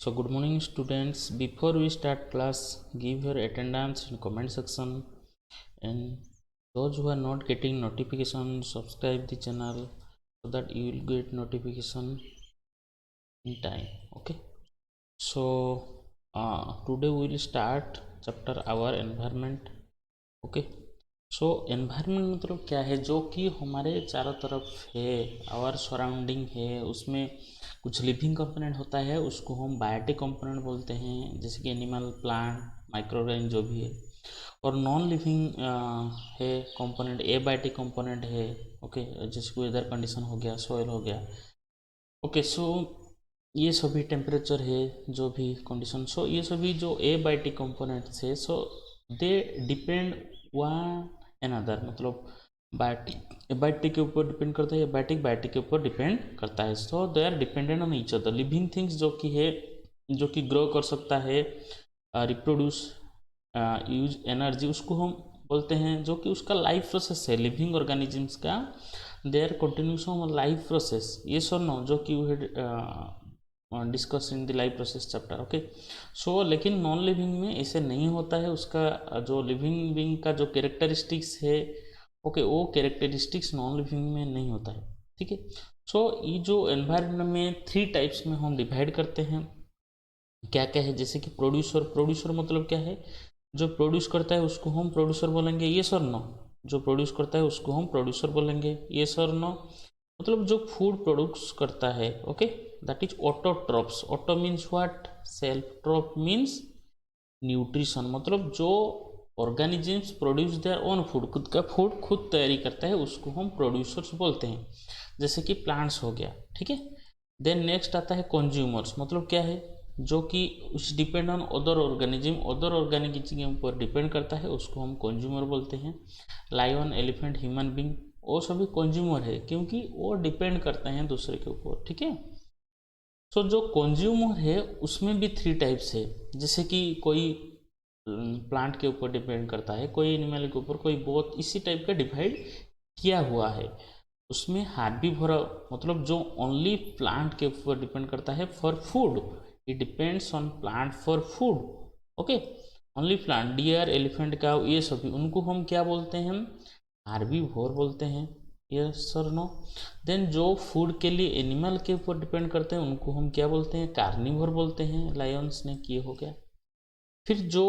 So good morning students. Before we start class, give your attendance in comment section, and those who are not getting notification, subscribe the channel so that you will get notification in time. Okay. So today we will start chapter our environment. Okay. So environment मतलब क्या है, जो कि हमारे चारों तरफ है, our surrounding है, उसमें कुछ लिविंग कंपोनेंट होता है, उसको हम बायोटिक कंपोनेंट बोलते हैं, जैसे कि एनिमल, प्लांट, माइक्रोऑर्गेनिज्म जो भी है। और नॉन लिविंग है कंपोनेंट, एबायोटिक कंपोनेंट है। ओके, जैसे कि वेदर कंडीशन हो गया, सॉइल हो गया। ओके, सो ये सभी टेम्परेचर है, जो भी कंडीशन, सो ये सभी जो एबायोटिक कंपोनेंट्स है, so they depend one another, मतलब बायोटिक के ऊपर डिपेंड करता है, बायोटिक के ऊपर डिपेंड करता है। So they are dependent on each other. Living things जो कि है, जो कि ग्रो कर सकता है, रिप्रोड्यूस, यूज एनर्जी, उसको हम बोलते हैं, जो कि उसका लाइफ प्रोसेस है, लिविंग ऑर्गेनिजम्स का they are continuation of life process. ये सो नो, जो कि discuss in the life process chapter. Okay, so लेकिन नॉन लिविंग में ऐसे नहीं होता है। उसका जो लिविंग बीइंग का जो कैरेक्टरिस्टिक्स है, ओके, वो कैरेक्टरिस्टिक्स नॉन लिविंग में नहीं होता है। ठीक है। सो ये जो एनवायरनमेंट में 3 टाइप्स में हम डिवाइड करते हैं। क्या क्या है, जैसे कि प्रोड्यूसर मतलब क्या है, जो प्रोड्यूस करता है उसको हम प्रोड्यूसर बोलेंगे, ये सर नो। जो प्रोड्यूस करता है उसको हम प्रोड्यूसर बोलेंगे, ये सर नो। मतलब जो फूड प्रोड्यूस करता है, okay, that is autotrophs. Auto means what, self, troph means nutrition, मतलब जो organisms produce their own food, खुद का फूड खुद तैयारी करता है, उसको हम प्रोड्यूसर्स बोलते हैं, जैसे कि प्लांट्स हो गया। ठीक है। देन नेक्स्ट आता है कंज्यूमर्स, मतलब क्या है, जो कि उस डिपेंड ऑन अदर ऑर्गेनिज्म के ऊपर डिपेंड करता है, उसको हम कंज्यूमर बोलते हैं। लायन, एलिफेंट, ह्यूमन बींग, वो सभी कंज्यूमर है, क्योंकि वो डिपेंड करते हैं दूसरे के ऊपर। ठीक है। सो जो कंज्यूमर है उसमें भी 3 टाइप्स है, जैसे कि कोई प्लांट के ऊपर डिपेंड करता है, कोई एनिमल के ऊपर, कोई बोथ, इसी टाइप का डिवाइड किया हुआ है। उसमें हार्बीवोरा, मतलब जो ओनली प्लांट के ऊपर डिपेंड करता है for food, it depends on plant for food. Okay, only plant, deer, elephant, cow, ये सभी, उनको हम क्या बोलते हैं, हम हार्बीवोर बोलते हैं। Yes sir no. देन जो फूड के लिए एनिमल के ऊपर डिपेंड करते हैं, उनको हम क्या बोलते हैं, कार्निवोर बोलते हैं। लायन, स्नेक, ये हो गया। फिर जो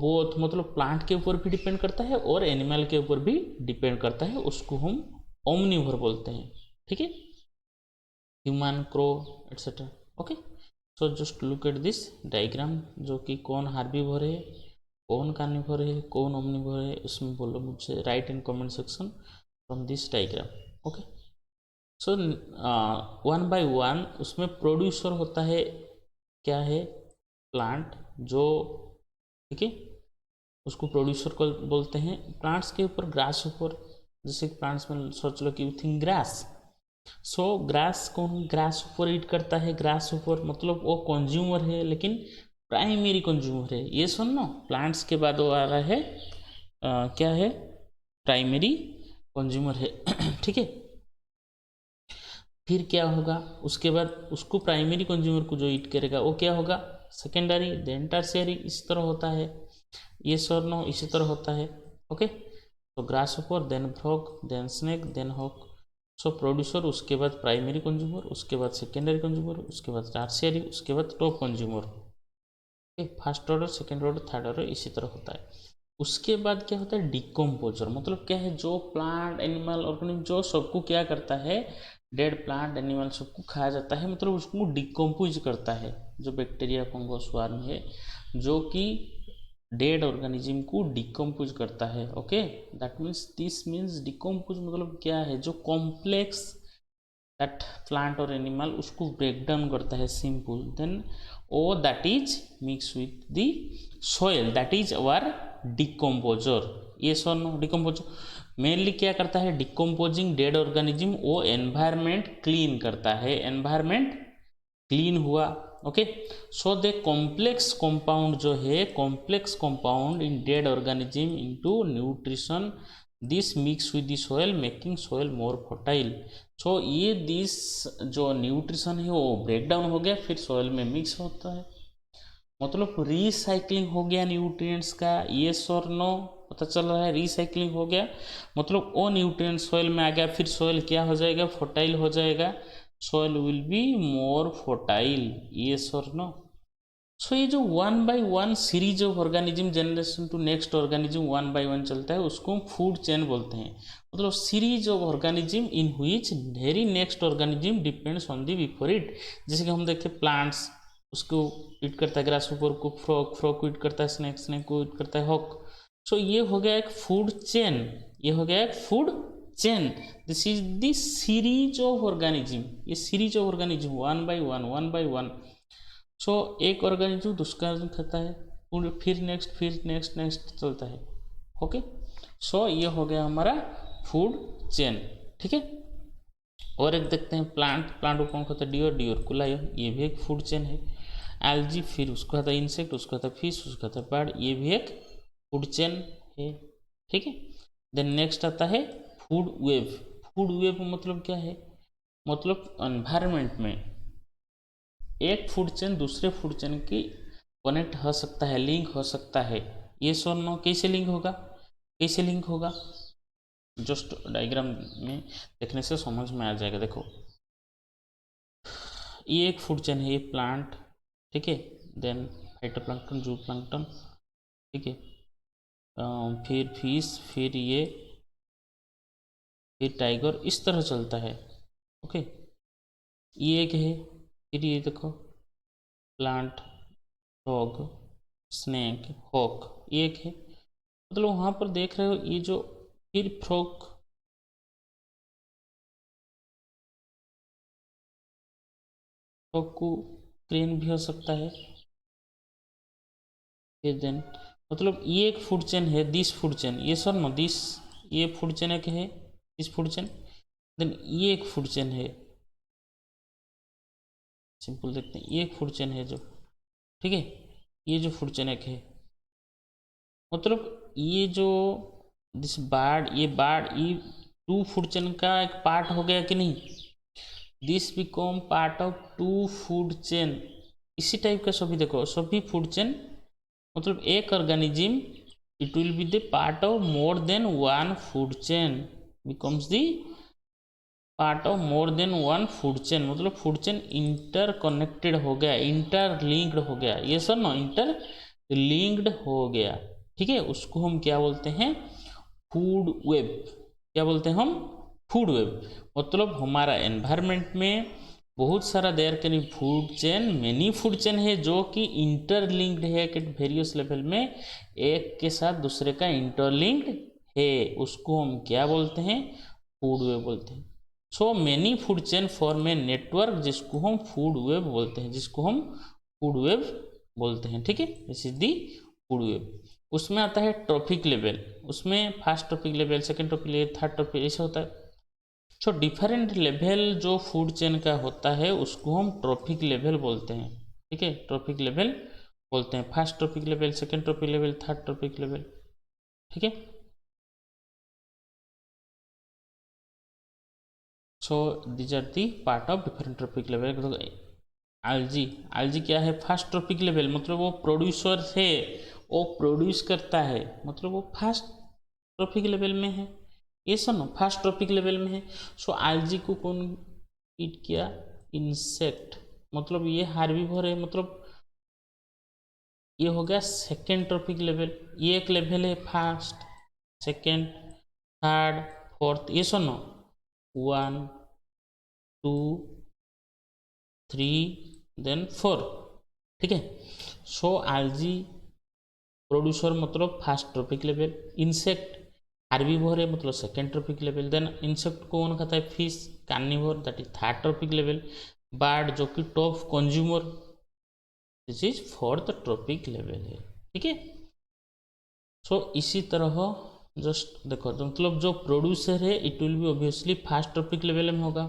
बोथ, मतलब प्लांट के ऊपर भी डिपेंड करता है और एनिमल के ऊपर भी डिपेंड करता है, उसको हम ओमनिवोर बोलते हैं। ठीक है, human, crow, etcetera. Okay, so just look at this diagram, जो कि कौन हार्बीवोर है, कौन कार्निवोर है, कौन ओमनिवोर है, उसमें बोलो मुझसे, right in comment section from this diagram. Okay, so one by one उसमें प्रोड्यूसर होता है, क्या है, प्लांट, जो, ठीक है, उसको प्रोड्यूसर को बोलते हैं। प्लांट्स के ऊपर, ग्रास ऊपर, जैसे प्लांट्स में सोच लो कि थिंक ग्रास, सो ग्रास को ग्रास ऊपर ईट करता है, ग्रास ऊपर, मतलब वो कंज्यूमर है, लेकिन प्राइमरी कंज्यूमर है। ये सुनो, प्लांट्स के बाद वो आ रहा है क्या है, प्राइमरी कंज्यूमर है। ठीक है। फिर क्या होगा, उसके बाद उसको प्राइमरी कंज्यूमर को जो ईट करेगा वो क्या होगा, सेकेंडरी, देन टर्शियरी, इस तरह होता है। ये सर नो, इसी तरह होता है। ओके, तो ग्रास ऊपर, then frog, then snake, then hawk. So producer, उसके बाद प्राइमरी कंज्यूमर, उसके बाद सेकेंडरी कंज्यूमर, उसके बाद टर्शियरी, उसके बाद top consumer. First order, second order, third order, इसी तरह होता है। उसके बाद क्या होता है, डिकम्पोजर, मतलब क्या है, जो प्लांट, एनिमल, ऑर्गेनिज्म, जो सबको क्या करता है, डेड प्लांट, एनिमल सबको खाया जाता है, मतलब उसको डिकम्पोज करता है। जो बैक्टीरिया, फंगस, वर्म है, जो कि डेड ऑर्गेनिज्म को डिकम्पोज करता है। Okay, that means, this means decompose मतलब क्या है, जो कॉम्प्लेक्स दैट प्लांट और एनिमल, उसको ब्रेक डाउन करता है, simple, then oh that is mix with the soil, that is our decomposer. ये सो डिकम्पोजर मेनली क्या करता है, डिकम्पोजिंग डेड ऑर्गेनिज्म, वो एनवायरमेंट क्लीन करता है, एनवायरमेंट क्लीन हुआ। Okay, so the complex compound जो है, complex compound in dead organism into nutrition, this mix with the soil making soil more fertile. So ये दिस जो न्यूट्रिशन है वो ब्रेक डाउन हो गया, फिर सोयल में मिक्स होता है, मतलब रिसाइकलिंग हो गया न्यूट्रिएंट्स का। यस और नो पता चल रहा है, रिसाइकलिंग हो गया मतलब वो न्यूट्रिएंट सोयल में आ गया, फिर सोयल क्या हो जाएगा, फर्टाइल हो जाएगा, soil will be more fertile. Yes और नो। सो ये जो 1 by 1 series of organism generation to next organism 1 by 1 चलता है, उसको हम फूड चेन बोलते हैं। मतलब series of organism in which very next organism depends on the before it. जैसे कि हम देखें प्लांट्स, उसको ईट करता है ग्रास ऊपर को, फ्रॉग, फ्रॉग को ईट करता है स्नेक, स्नेक को ईट करता है हॉक। सो ये हो गया एक फूड चेन, ये हो गया एक food chain. This is the series of organism, ये series of organism 1 by 1 1 by 1। So एक ऑर्गेनिज्म दूसरा खाता है, फिर नेक्स्ट, फिर नेक्स्ट, नेक्स्ट चलता है। ओके, सो ये हो गया हमारा फूड चेन। ठीक है, और एक देखते हैं प्लांट, प्लांट को कौन खाता है, डियर, डियर कुलायन, ये भी एक फूड चेन है। एल्जी, फिर उसको खाता है इंसेक्ट, उसको खाता है फिश, उसको खाता है बर्ड, ये भी एक फूड चेन है। ठीक है, देन नेक्स्ट आता है फूड वेव। फूड वेव मतलब क्या है, मतलब एनवायरनमेंट में एक फूड चेन दूसरे फूड चेन की कनेक्ट हो सकता है, लिंक हो सकता है। ये सो नो, कैसे लिंक होगा, कैसे लिंक होगा, जस्ट डायग्राम में देखने से समझ में आ जाएगा। देखो ये एक फूड चेन है, ये प्लांट, ठीक है, देन फाइटोप्लैंक्टन, जूप्लैंक्टन, ठीक है, फिर फिश, फिर ये, फिर टाइगर, इस तरह चलता है। ओके, ये एक है, फिर ये देखो प्लांट, फ्रॉग, स्नेक, हॉक, ये एक है। मतलब वहाँ पर देख रहे हो ये जो, फिर फ्रॉग, फ्रॉग को क्रेन भी हो सकता है। फिर देन मतलब ये एक फूड चेन है, दिस फूड चेन, ये सर नो दिस, ये फूड चेन एक है, दिस फूड चेन। देन ये एक फूड चेन है, सिंपल देखते हैं, ये एक फूड चेन है जो, ठीक है, ये जो फूड चेन एक है, मतलब ये जो दिस बार्ड, ये बार्ड, ये टू फूड चेन का एक पार्ट हो गया कि नहीं, this become part of two food chain. इसी टाइप का सभी देखो, सभी फूड चेन मतलब एक organism, it will be the part of more than one food chain, becomes the part of more than one food chain. मतलब food chain interconnected हो गया, इंटरलिंक्ड हो गया, ये सर नो इंटर लिंक्ड हो गया। ठीक है, उसको हम क्या बोलते हैं, फूड वेब। क्या बोलते हैं हम, फूड वेब। मतलब हमारा एनवायरनमेंट में बहुत सारा there can be food chain, many food chain है जो कि इंटरलिंक्ड है एट वेरियस लेवल में, एक के साथ दूसरे का इंटरलिंक्ड है, उसको हम क्या बोलते हैं, फूड वेब बोलते हैं। So many food chain form a network, जिसको हम फूड वेब बोलते हैं, जिसको हम फूड वेब बोलते हैं। ठीक है, this is the food web. उसमें आता है ट्रॉफिक लेवल, उसमें first trophic level, second trophic level, third traffic, ऐसा होता है। सो डिफरेंट लेवल जो फूड चेन का होता है उसको हम ट्रॉफिक लेवल बोलते हैं। ठीक है, ट्रॉफिक लेवल बोलते हैं, first trophic level, second trophic level, third trophic level. ठीक है, so these are the part of different trophic level. Algae, algae क्या है, फर्स्ट ट्रॉफिक लेवल, मतलब वो प्रोड्यूसर है, वो प्रोड्यूस करता है, मतलब वो फर्स्ट ट्रॉफिक लेवल में है, ये सुनो फर्स्ट ट्रॉफिक लेवल में है। सो एल्जी को कौन ईट किया, इंसेक्ट, मतलब ये हार्बिवोर है, मतलब ये हो गया सेकेंड ट्रॉफिक लेवल। ये एक लेवल है, फर्स्ट, सेकेंड, थर्ड, फोर्थ, ये सुनो 1 2 3 देन 4। ठीक है, सो एल्जी प्रोड्यूसर मतलब first trophic level, insect herbivore है मतलब second trophic level, then insect को कौन खाता है, fish, carnivore, that is third trophic level, bird जो कि top consumer, this is fourth trophic level है। ठीक है, सो इसी तरह जस्ट देखो, तो मतलब जो प्रोड्यूसर है it will B obviously first trophic level में होगा,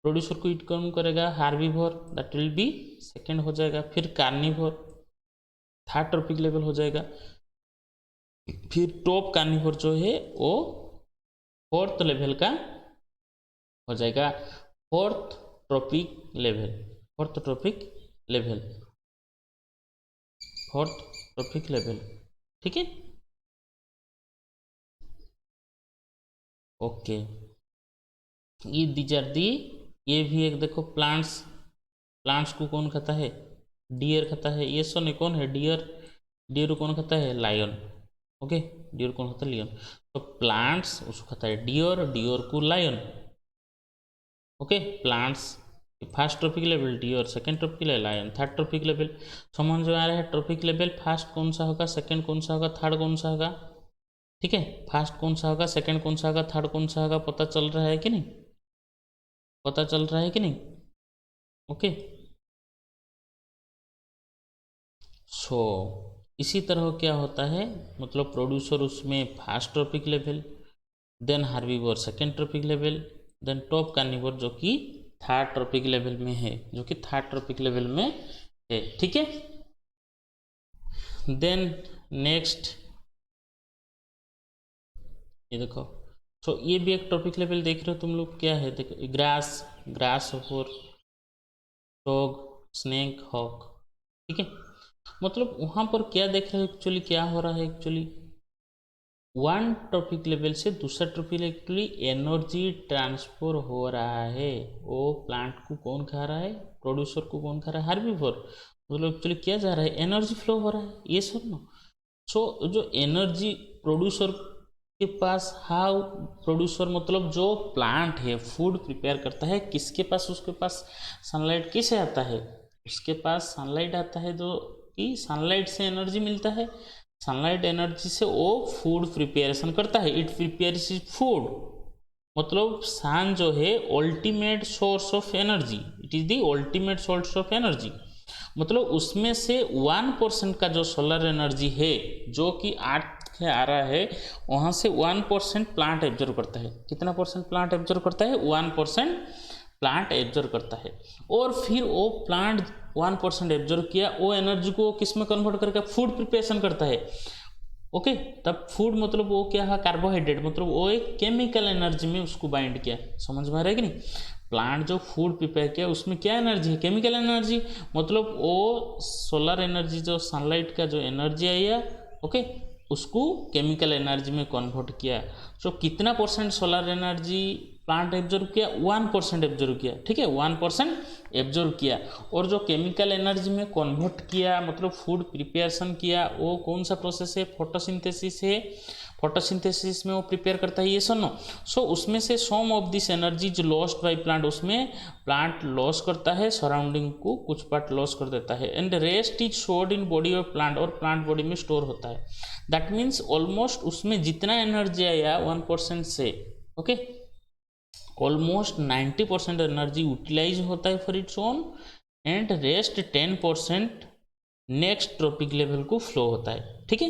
प्रोड्यूसर को ईट कौन करेगा, हार्बिवोर, दैट विल बी सेकेंड हो जाएगा, फिर कार्निवोर थर्ड ट्रॉफिक लेवल हो जाएगा, फिर टॉप कार्निवोर जो है वो फोर्थ लेवल का हो जाएगा fourth trophic level, fourth trophic level, fourth tropic level. ठीक है, ओके। ये दीज आर दी, ये भी एक देखो प्लांट्स, प्लांट्स को कौन खाता है? डियर खाता है। ये सो नहीं, कौन है? डियर। डियर को कौन खाता है? लायन। ओके, डियर कौन खाता है? लियन। तो प्लांट्स उसको खाता है डियर, डियर को lion. Okay, plants first trophic level deer, second trophic level lion, third trophic level. समझ में आ रहा है? ट्रॉपिक लेवल फर्स्ट कौन सा होगा, सेकेंड कौन सा होगा, थर्ड कौन सा होगा? ठीक है, फर्स्ट कौन सा होगा, सेकेंड कौन सा होगा, थर्ड कौन सा होगा? पता चल रहा है कि नहीं? पता चल रहा है कि नहीं? ओके, सो इसी तरह क्या होता है, मतलब प्रोड्यूसर उसमें first trophic level, then herbivore second trophic level, then top carnivore जो कि थर्ड ट्रॉपिक लेवल में है, जो कि थर्ड ट्रॉपिक लेवल में है। ठीक है, देन नेक्स्ट ये देखो, सो ये भी एक टॉपिक लेवल देख रहे हो तुम लोग, क्या है? देखो, ग्रास, ग्रास और डॉग, स्नेक, हॉक। ठीक है, मतलब वहाँ पर क्या देख रहे हो एक्चुअली, क्या हो रहा है एक्चुअली? वन ट्रॉपिक लेवल से दूसरा ट्रॉपिक एक्चुअली एनर्जी ट्रांसफर हो रहा है। वो प्लांट को कौन खा रहा है? प्रोड्यूसर को कौन खा रहा है? हार्बीवर। मतलब एक्चुअली क्या जा रहा है? एनर्जी फ्लो हो रहा है, ये सब ना। सो जो एनर्जी प्रोड्यूसर के पास, हाउ प्रोड्यूसर मतलब जो प्लांट है फूड प्रिपेयर करता है, किसके पास? उसके पास सनलाइट किसे आता है? उसके पास सनलाइट आता है, जो कि सनलाइट से एनर्जी मिलता है। सनलाइट एनर्जी से वो फूड प्रिपेरेशन करता है, इट प्रिपेयर्स फूड। मतलब सन जो है ultimate source of energy, it is the ultimate source of energy. मतलब उसमें से 1% का जो सोलर एनर्जी है, जो कि अर्थ से आ रहा है, वहाँ से 1% प्लांट एब्जॉर्व करता है। कितना परसेंट प्लांट एब्जॉर्व करता है? 1% प्लांट एब्जॉर्व करता है। और फिर वो प्लांट 1% एब्जॉर्व किया, वो एनर्जी को किस में कन्वर्ट करके फूड प्रिपरेशन करता है। ओके, तब फूड मतलब वो क्या है? कार्बोहाइड्रेट। मतलब वो एक केमिकल एनर्जी में उसको बाइंड किया। समझ में आ रहा है कि नहीं? प्लांट जो फूड प्रिपेयर किया उसमें क्या एनर्जी है? Chemical energy. मतलब वो सोलर एनर्जी, जो सनलाइट का जो एनर्जी आया, ओके, उसको केमिकल एनर्जी में कन्वर्ट किया। सो कितना percent solar energy plant absorb किया? 1% एब्जॉर्व किया। ठीक है, 1% एब्जॉर्व किया। और जो केमिकल एनर्जी में कन्वर्ट किया, मतलब फूड प्रिपेरेशन किया, वो कौन सा प्रोसेस है? फोटोसिंथेसिस है। फोटोसिंथेसिस में वो प्रिपेयर करता है, ये सुनो। सो उसमें से सम ऑफ दिस एनर्जी जो लॉस्ट बाय प्लांट, उसमें प्लांट लॉस करता है, सराउंडिंग को कुछ पार्ट लॉस कर देता है, and rest is stored in body of plant, और प्लांट बॉडी में स्टोर होता है। दैट मीन्स ऑलमोस्ट उसमें जितना एनर्जी आया 1% से, ओके, ऑलमोस्ट 90% एनर्जी यूटिलाइज होता है for its own, and rest 10% next trophic level को फ्लो होता है। ठीक है,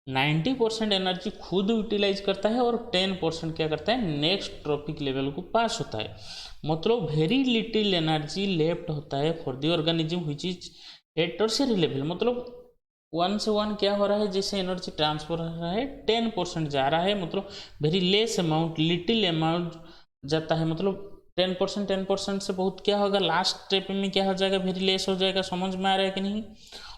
90% एनर्जी खुद यूटिलाइज करता है और 10% क्या करता है? नेक्स्ट ट्रॉपिक लेवल को पास होता है। मतलब वेरी लिटिल एनर्जी लेफ्ट होता है for the organism which is at tertiary level. मतलब 1 से 1 क्या हो रहा है? जैसे एनर्जी ट्रांसफर हो रहा है, 10% जा रहा है, मतलब very less amount, little amount जाता है। मतलब 10% से बहुत क्या होगा? लास्ट स्टेप में क्या हो जाएगा? वेरी लेस हो जाएगा। समझ में आ रहा है कि नहीं?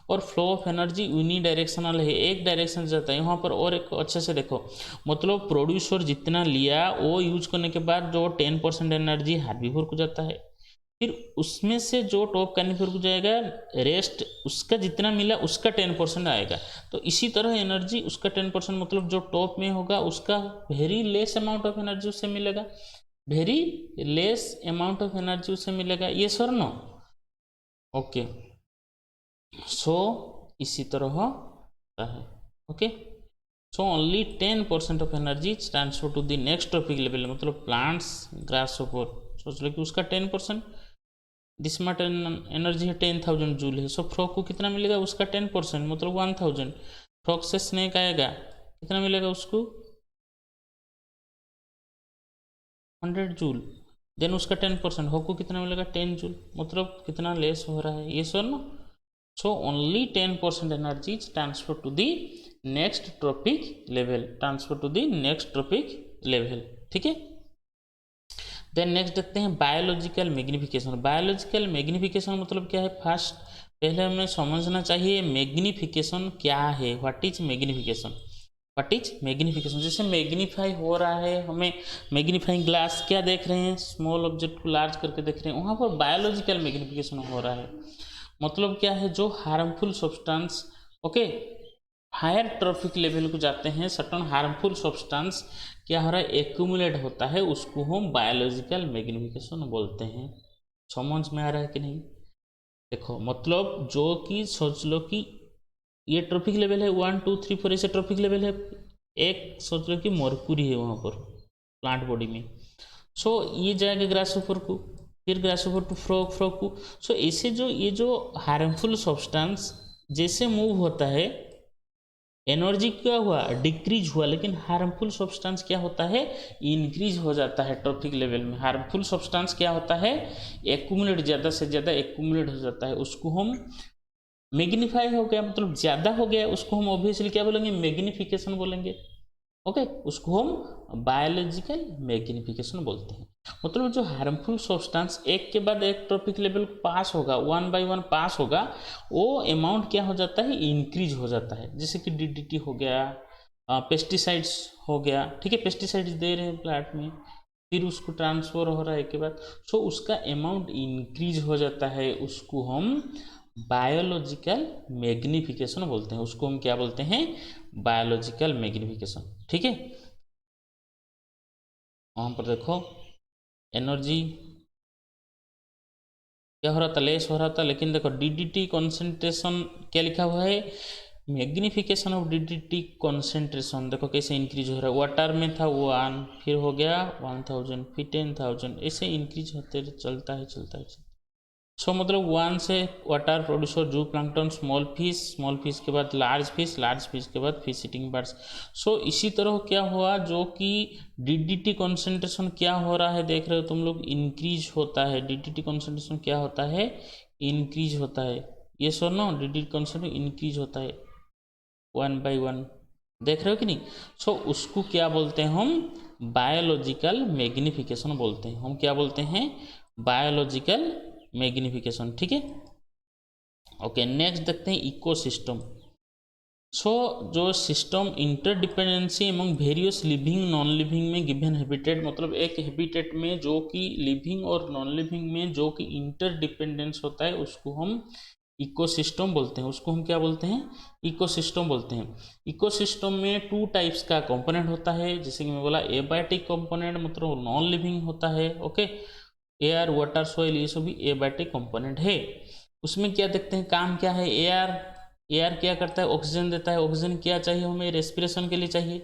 और flow of energy unidirectional है, एक डायरेक्शन जाता है। यहाँ पर और एक अच्छे से देखो, मतलब प्रोड्यूसर जितना लिया वो यूज करने के बाद जो 10% एनर्जी हार्बीवर को जाता है, फिर उसमें से जो टॉप कार्निवोर को जाएगा, रेस्ट उसका जितना मिला उसका 10% आएगा। तो इसी तरह एनर्जी उसका 10%, मतलब जो टॉप में होगा उसका very less amount of energy उससे मिलेगा, very less amount of energy उससे मिलेगा। ये सर नो, ओके। सो इसी तरह होता है। Okay, so only 10% of energy is transfer to the next trophic level. मतलब प्लांट्स, ग्रास ऊपर सोच लो कि उसका 10%, दिसमाट एनर्जी है 10,000 जूल है। सो फ्रॉग को कितना मिलेगा? उसका 10%, मतलब 1000। फ्रॉग से स्नेक आएगा, कितना मिलेगा उसको? 100 जूल। देन उसका 10%, हो को कितना मिलेगा? 10 जूल। मतलब कितना लेस हो रहा है, ये सर ना। So only 10% energy is transfer to the next trophic level, transfer to the next trophic level. ठीक है। देन नेक्स्ट देखते हैं बायोलॉजिकल मैग्निफिकेशन। बायोलॉजिकल मैग्निफिकेशन मतलब क्या है, फर्स्ट पहले हमें समझना चाहिए मैग्निफिकेशन क्या है। What is magnification, what is magnification. जैसे मैग्नीफाई हो रहा है, हमें मैग्नीफाइंग ग्लास क्या देख रहे हैं, स्मॉल ऑब्जेक्ट को लार्ज करके देख रहे हैं, वहाँ पर बायोलॉजिकल मैग्निफिकेशन हो रहा है। मतलब क्या है, जो harmful substance okay higher trophic level को जाते हैं, सर्टेन हार्मफुल सब्सटेंस क्या हो रहा है, एक्यूमुलेट होता है, उसको हम बायोलॉजिकल मैग्निफिकेशन बोलते हैं। समझ में आ रहा है कि नहीं। देखो मतलब जो कि सोच लो कि ये ट्रॉफिक लेवल है 1 2 3 4 ऐसे ट्रॉफिक लेवल है, एक सोच लो कि मरकुरी है वहाँ पर प्लांट बॉडी में, सो ये जाएगा ग्रासहोपर को, फिर ग्रासहोपर टू फ्रॉग, फ्रॉग को, सो ऐसे जो ये जो हार्मफुल सब्सटेंस जैसे मूव होता है, एनर्जी क्या हुआ, डिक्रीज हुआ, लेकिन हार्मफुल सब्सटेंस क्या होता है, इंक्रीज हो जाता है ट्रॉफिक लेवल में। हार्मफुल सब्सटेंस क्या होता है, एक्यूमुलेट, ज़्यादा से ज़्यादा एक्यूमुलेट हो जाता है, उसको हम मैग्नीफाई हो गया, मतलब ज़्यादा हो गया, उसको हम ऑब्वियसली क्या बोलेंगे, मैग्निफिकेशन बोलेंगे। ओके उसको हम बायोलॉजिकल मैग्निफिकेशन बोलते हैं। मतलब जो हार्मफुल सब्सटेंस एक के बाद एक ट्रॉफिक लेवल पास होगा, 1 बाय 1 पास होगा, वो अमाउंट क्या हो जाता है, इंक्रीज हो जाता है। जैसे कि डीडीटी हो गया, पेस्टिसाइड्स हो गया, ठीक है, पेस्टिसाइड्स दे रहे हैं प्लांट में, फिर उसको ट्रांसफर हो रहा है के बाद, सो उसका अमाउंट इंक्रीज हो जाता है, उसको हम बायोलॉजिकल मैग्निफिकेशन बोलते हैं। उसको हम क्या बोलते हैं, बायोलॉजिकल मैग्निफिकेशन, ठीक है। वहाँ पर देखो एनर्जी क्या हो रहा था, लेस हो रहा था, लेकिन देखो डीडीटी कॉन्सेंट्रेशन क्या लिखा हुआ है, मैग्निफिकेशन ऑफ डीडीटी कॉन्सेंट्रेशन, देखो कैसे इंक्रीज हो रहा है। वाटर में था 1, फिर हो गया 1000, फिर 10,000, ऐसे इंक्रीज होते चलता है, चलता है। सो मतलब 1 से वाटर प्रोड्यूसर जू प्लांक्टन, स्मॉल फिश के बाद लार्ज फिश के बाद फिश ईटिंग बर्ड्स। सो इसी तरह क्या हुआ, जो कि डीडीटी कॉन्सेंट्रेशन क्या हो रहा है, देख रहे हो तुम लोग, इंक्रीज होता है। डीडीटी कॉन्सेंट्रेशन क्या होता है, इंक्रीज होता है। ये so no DDT concentration increase होता है 1 बाई 1, देख रहे हो कि नहीं। सो उसको क्या बोलते हैं हम, बायोलॉजिकल मैग्निफिकेशन बोलते हैं। हम क्या बोलते हैं, बायोलॉजिकल मैग्निफिकेशन, ठीक है। ओके नेक्स्ट देखते हैं इकोसिस्टम। सो जो system interdependency among various living non living में गिवन हैबिटेट, मतलब एक हैबिटेट में जो कि लिविंग और नॉन लिविंग में जो कि इंटरडिपेंडेंस होता है, उसको हम इकोसिस्टम बोलते हैं। उसको हम क्या बोलते हैं, इकोसिस्टम बोलते हैं। इकोसिस्टम में 2 टाइप्स का कंपोनेंट होता है, जैसे कि मैं बोला एबायोटिक कंपोनेंट, मतलब नॉन लिविंग होता है, ओके। एयर, वाटर, सॉइल, ये सभी एबायोटिक कंपोनेंट है। उसमें क्या देखते हैं, काम क्या है, एयर, एयर क्या करता है, ऑक्सीजन देता है। ऑक्सीजन क्या चाहिए हमें, रेस्पिरेशन के लिए चाहिए।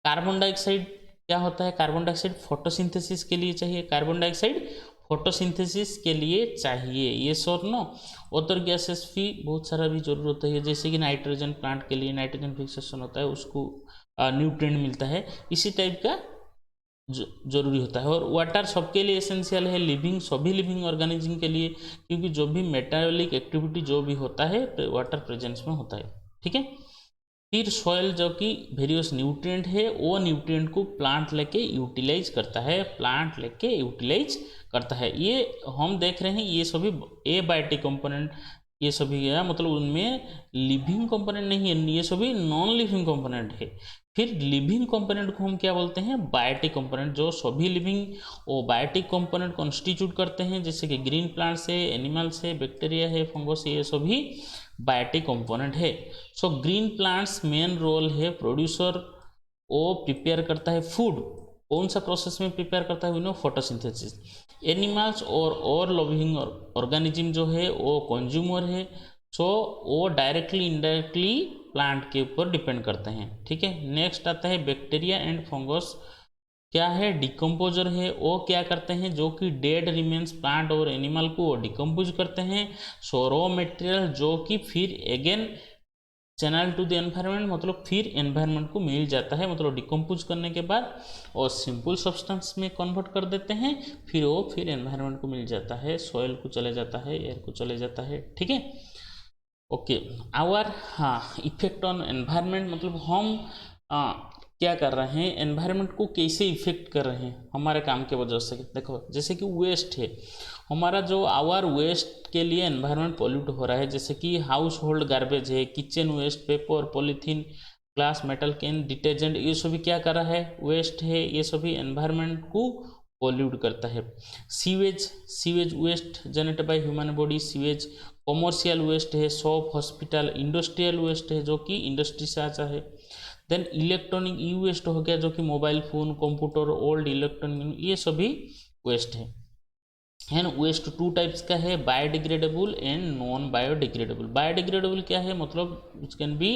कार्बन डाइऑक्साइड क्या होता है, कार्बन डाइऑक्साइड फोटोसिंथेसिस के लिए चाहिए। कार्बन डाइऑक्साइड फोटोसिंथेसिस के लिए चाहिए, ये और नो। अदर गैसेस भी बहुत सारा भी जरूरत होता है, जैसे कि नाइट्रोजन, प्लांट के लिए नाइट्रोजन फिक्सेशन होता है, उसको न्यूट्रिएंट मिलता है, इसी टाइप का जरूरी होता है। और वाटर सबके लिए एसेंशियल है, लिविंग सभी लिविंग ऑर्गेनिज्म के लिए, क्योंकि जो भी मेटाबॉलिक एक्टिविटी जो भी होता है वाटर प्रेजेंस में होता है, ठीक है। फिर सॉइल जो कि वेरियस न्यूट्रिएंट है, वो न्यूट्रिएंट को प्लांट लेके यूटिलाइज करता है, प्लांट लेके यूटिलाइज करता है। ये हम देख रहे हैं, ये सभी एबायोटिक कंपोनेंट, ये सभी है, मतलब उनमें लिविंग कंपोनेंट नहीं है, ये सभी नॉन लिविंग कंपोनेंट है। फिर लिविंग कंपोनेंट को हम क्या बोलते हैं, बायोटिक कंपोनेंट। जो सभी लिविंग वो बायोटिक कंपोनेंट कॉन्स्टिट्यूट करते हैं, जैसे कि ग्रीन प्लांट्स है, एनिमल्स है, बैक्टीरिया है, फंगस है, ये सभी बायोटिक कंपोनेंट है। So green plants main role है प्रोड्यूसर, वो प्रिपेयर करता है फूड। कौन सा प्रोसेस में प्रिपेयर करता है, वी नो फोटोसिंथेसिस। एनिमल्स और लिविंग ऑर्गेनिज्म जो है वो कंज्यूमर है, सो वो डायरेक्टली इनडायरेक्टली प्लांट के ऊपर डिपेंड करते हैं, ठीक है। नेक्स्ट आता है बैक्टीरिया एंड फंगस, क्या है, डिकम्पोजर है। वो क्या करते हैं, जो कि डेड रिमेन्स प्लांट और एनिमल को डिकम्पोज करते हैं। सो रॉ मटेरियल जो कि फिर again channel to the environment, मतलब फिर एनवायरनमेंट को मिल जाता है, मतलब डिकम्पोज करने के बाद और सिंपल सब्सटेंस में कन्वर्ट कर देते हैं, फिर वो फिर एनवायरनमेंट को मिल जाता है, सॉइल को चले जाता है, एयर को चले जाता है, ठीक है। ओके आवर हाँ इफेक्ट ऑन एनवायरनमेंट, मतलब हम क्या कर रहे हैं, एनवायरनमेंट को कैसे इफेक्ट कर रहे हैं हमारे काम के वजह से। देखो जैसे कि वेस्ट है हमारा, जो आवर वेस्ट के लिए एनवायरनमेंट पॉल्यूट हो रहा है, जैसे कि हाउस होल्ड गार्बेज है, kitchen waste, paper, polythene, glass, metal can, detergent, ये सभी क्या कर रहा है, वेस्ट है, ये सभी एनवायरनमेंट को पॉल्यूट करता है। Sewage, sewage waste generated by human body, sewage. Commercial waste है, शॉप, हॉस्पिटल, इंडस्ट्रियल वेस्ट है जो कि इंडस्ट्री से आता है। देन इलेक्ट्रॉनिक ई वेस्ट हो गया जो कि mobile phone, computer, old electronic, ये सभी वेस्ट है। एंड वेस्ट टू टाइप्स का है, biodegradable and non biodegradable. Biodegradable क्या है, मतलब it can be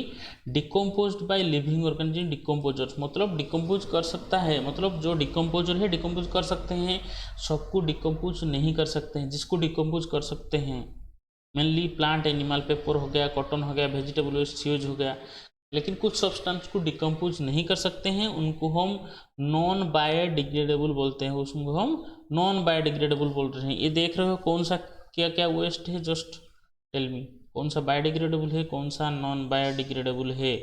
decomposed by living organism decomposers, मतलब डिकम्पोज कर सकता है, मतलब जो डिकम्पोजर है डिकम्पोज कर सकते हैं, सबको डिकम्पोज नहीं कर सकते हैं। जिसको डिकम्पोज कर सकते हैं मेनली प्लांट एनिमल, पेपर हो गया, कॉटन हो गया, वेजिटेबल वेस्ट, सीवेज हो गया। लेकिन कुछ सब्सटेंस को डिकम्पोज नहीं कर सकते हैं, उनको हम नॉन बायोडिग्रेडेबल बोलते हैं, उसको हम नॉन बायोडिग्रेडेबल बोल रहे हैं। ये देख रहे हो कौन सा क्या क्या वेस्ट है, जस्ट टेल मी कौन सा बायोडिग्रेडेबल है, कौन सा नॉन बायोडिग्रेडेबल है।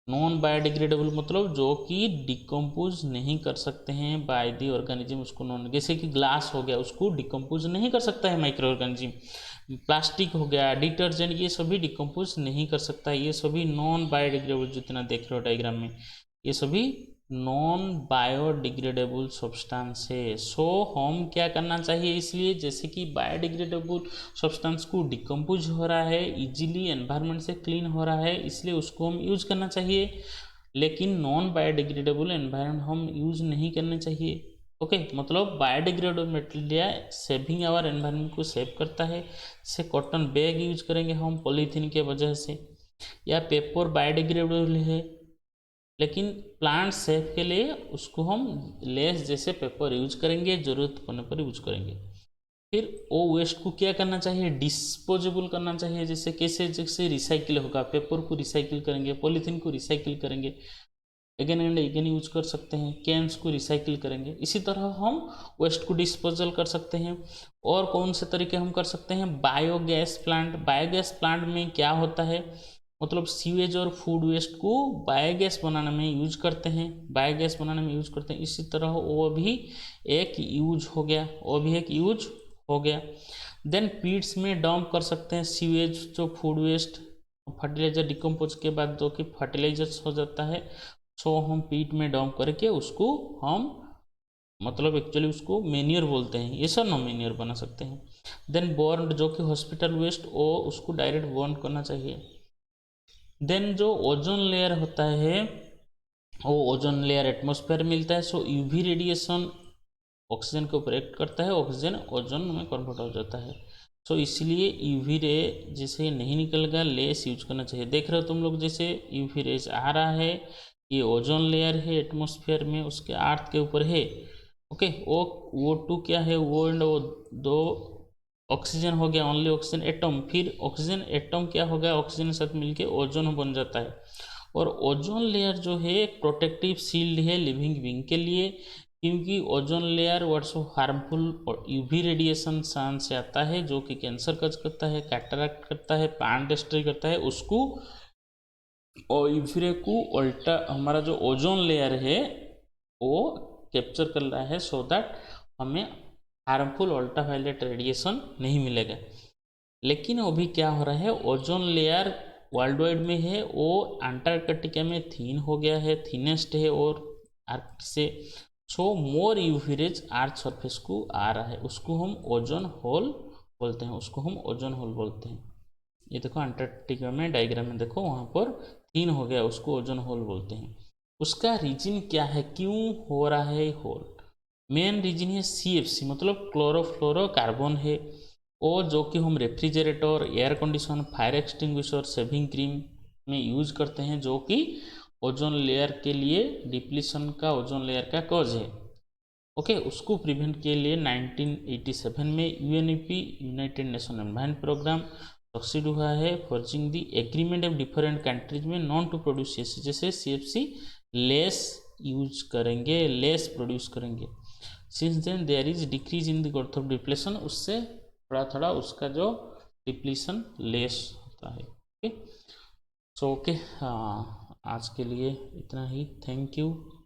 नॉन बायोडिग्रेडेबल मतलब जो कि डिकम्पोज नहीं कर सकते हैं बाय दी ऑर्गेनिज्म, उसको नॉन, जैसे कि ग्लास हो गया उसको डिकम्पोज नहीं कर सकता है माइक्रो ऑर्गेनिज्म। प्लास्टिक हो गया, डिटर्जेंट, ये सभी डिकम्पोज नहीं कर सकता है, ये सभी नॉन बायोडिग्रेडेबल, जितना देख रहे हो डायग्राम में ये सभी नॉन बायोडिग्रेडेबल सब्सटेंस है। सो हम क्या करना चाहिए, इसलिए जैसे कि बायोडिग्रेडेबल सब्सटेंस को डिकम्पोज हो रहा है, इजीली एनवायरनमेंट से क्लीन हो रहा है, इसलिए उसको हम यूज करना चाहिए। लेकिन नॉन बायोडिग्रेडेबल एनवायरनमेंट हम यूज नहीं करने चाहिए। ओके मतलब biodegradable material saving our environment को सेव करता है। जैसे कॉटन बैग यूज करेंगे हम पॉलीथीन के वजह से, या पेपर बायोडिग्रेडेबल है, लेकिन प्लांट सेफ के लिए उसको हम लेस जैसे पेपर यूज करेंगे, ज़रूरत पड़ने पर यूज करेंगे। फिर वो वेस्ट को क्या करना चाहिए, डिस्पोजेबल करना चाहिए। जैसे कैसे, जैसे रिसाइकिल होगा, पेपर को रिसाइकिल करेंगे, पॉलीथीन को रिसाइकिल करेंगे, अगेन एंड अगेन यूज कर सकते हैं, कैंस को रिसाइकिल करेंगे। इसी तरह हम वेस्ट को डिस्पोजल कर सकते हैं। और कौन से तरीके हम कर सकते हैं, बायोगैस प्लांट। बायोगैस प्लांट में क्या होता है, मतलब सीवेज और फूड वेस्ट को बायोगैस बनाने में यूज करते हैं, बायोगैस बनाने में यूज करते हैं। इसी तरह वो भी एक यूज हो गया, वो भी एक यूज हो गया। देन पीट्स में डंप कर सकते हैं सीवेज, जो फूड वेस्ट फर्टिलाइजर डिकम्पोज के बाद जो कि फर्टिलाइजर्स हो जाता है, सो हम पीट में डंप करके उसको हम मतलब एक्चुअली उसको मेन्योर बोलते हैं, ये सब ना मेन्योर बना सकते हैं। देन बर्न, जो कि हॉस्पिटल वेस्ट, वो उसको डायरेक्ट बर्न करना चाहिए। देन जो ओजोन लेयर होता है, वो ओजोन लेयर एटमॉस्फेयर मिलता है, सो यूवी रेडिएशन ऑक्सीजन को प्रोटेक्ट करता है, ऑक्सीजन ओजोन में कन्वर्ट हो जाता है। सो इसलिए यूवी रे जैसे नहीं निकलेगा, लेस यूज करना चाहिए। देख रहे हो तुम लोग, जैसे यूवी रेज आ रहा है, ये ओजोन लेयर है एटमॉस्फेयर में, उसके अर्थ के ऊपर है। ओके वो टू क्या है, वो एंड वो दो ऑक्सीजन हो गया, ओनली ऑक्सीजन एटम, फिर ऑक्सीजन एटम क्या हो गया, ऑक्सीजन के साथ मिलके ओजोन बन जाता है। और ओजोन लेयर जो है एक प्रोटेक्टिव शील्ड है लिविंग बीइंग के लिए, क्योंकि ozone layer words of harmful और यूवी रेडिएशन सन से आता है, जो कि कैंसर कज करता है, कैटरैक्ट करता है, प्लांट डिस्ट्रॉय करता है उसको। और यूवी रे को उल्टा हमारा जो ओजोन लेयर है वो कैप्चर कर रहा है, सो दैट हमें हार्मफुल अल्ट्रावायलेट रेडिएशन नहीं मिलेगा। लेकिन अभी क्या हो रहा है, ओजोन लेयर वर्ल्ड वाइड में है, वो अंटार्कटिका में थीन हो गया है, थीनेस्ट है और आर्कटिक से, सो मोर यूवी रेज अर्थ सरफेस को आ रहा है, उसको हम ओजोन होल बोलते हैं, उसको हम ओजोन होल बोलते हैं। ये देखो अंटार्कटिका में डायग्राम में देखो, वहाँ पर थीन हो गया, उसको ओजोन होल बोलते हैं। उसका रीजन क्या है, क्यों हो रहा है होल, मेन रीजन है CFC, मतलब क्लोरोफ्लोरोकार्बन है, और जो कि हम refrigerator, air condition, fire extinguisher, shaving cream में यूज करते हैं, जो कि ओजोन लेयर के लिए डिप्लीशन का, ओजोन लेयर का कॉज है। ओके उसको प्रिवेंट के लिए 1987 में UNEP United Nation Environment Programme succeed हुआ है, forging the agreement of different countries में नॉन टू प्रोड्यूस CFC, जैसे CFC लेस यूज करेंगे, लेस प्रोड्यूस करेंगे। Since then there is decrease in the growth of depletion, उससे थोड़ा थोड़ा उसका जो डिप्लीशन लेस होता है। ओके सो ओके आज के लिए इतना ही। Thank you.